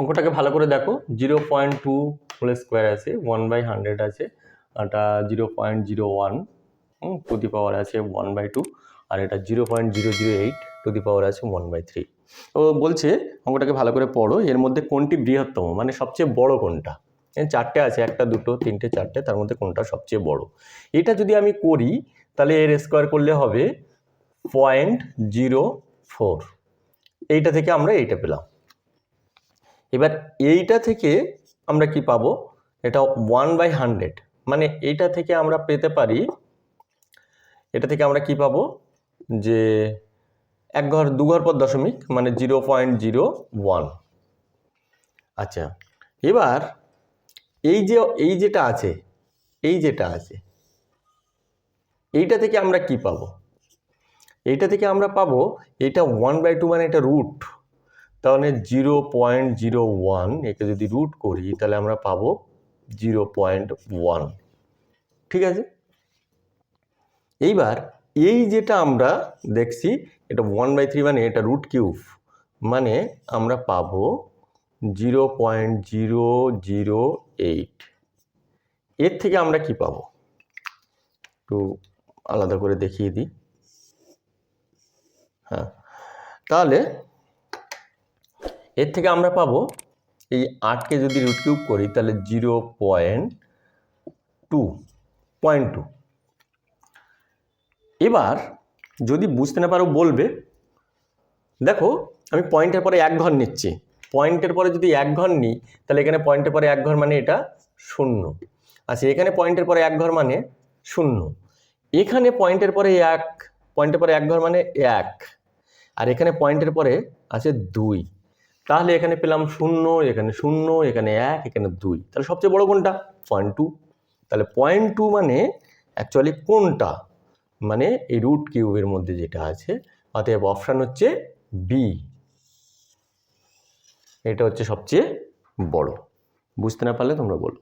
অঙ্কটাকে ভালো করে দেখো, 0.2 হোল স্কোয়ার আছে, 1/100 আছে, এটা 0.01 টু দি পাওয়ার আছে 1/2, আর এটা 0.008 টু দি পাওয়ার আছে 1/3। তো বলছে অঙ্কটাকে ভালো করে পড়ো, এর মধ্যে কোনটি বৃহত্তম, মানে সবচেয়ে বড় কোনটা। চারটে আছে, 1 2 3 4, তার মধ্যে কোনটা সবচেয়ে বড়। এটা যদি আমি করি তাহলে এর স্কোয়ার করলে হবে 0.04। এইটা থেকে আমরা এইটা পেলাম। এবার এইটা থেকে আমরা কি পাবো, এটা 1/100, মানে এইটা থেকে আমরা পেতে পারি, এটা থেকে আমরা কি পাবো যে 1 ঘর 2 ঘর পর দশমিক, মানে 0.01। আচ্ছা, এবার এই যেটা আছে, এইটা থেকে আমরা কি পাবো, এইটা থেকে আমরা পাবো এটা 1/2, মানে এটা রুট, তাহলে 0.01 একে যদি রুট করি তাহলে আমরা পাবো 0.1। ঠিক আছে, এইবার এই যেটা আমরা দেখছি এটা 1/3, মানে এটা রুট কিউব, মানে আমরা পাবো 0.008। এর থেকে আমরা কি পাবো একটু আলাদা করে দেখিয়ে দিই। হ্যাঁ, তাহলে এর থেকে আমরা পাবো এই 8কে যদি রুট কিউব করি তাহলে 0.2। এবার যদি বুঝতে না পারো বলবে, দেখো আমি পয়েন্টের পরে 1 ঘর নিচ্ছি, পয়েন্টের পরে যদি 1 ঘর নিই তাহলে এখানে পয়েন্টের পরে 1 ঘর মানে এটা 0। আচ্ছা, এখানে পয়েন্টের পরে 1 ঘর মানে 0, এখানে পয়েন্টের পরে 1, পয়েন্টের পরে 1 ঘর মানে 1, আর এখানে পয়েন্টের পরে আছে 2, তাহলে এখানে পেলাম 0, এখানে 0, এখানে 1, এখানে 2, তাহলে সবচেয়ে বড় কোনটা, 0.2। তাহলে 0.2 মানে অ্যাকচুয়ালি কোনটা, মানে এই রুট কিউবের মধ্যে যেটা আছে, অতএব অপশান হচ্ছে বি, এটা হচ্ছে সবচেয়ে বড়। বুঝতে না পারলে তোমরা বলো।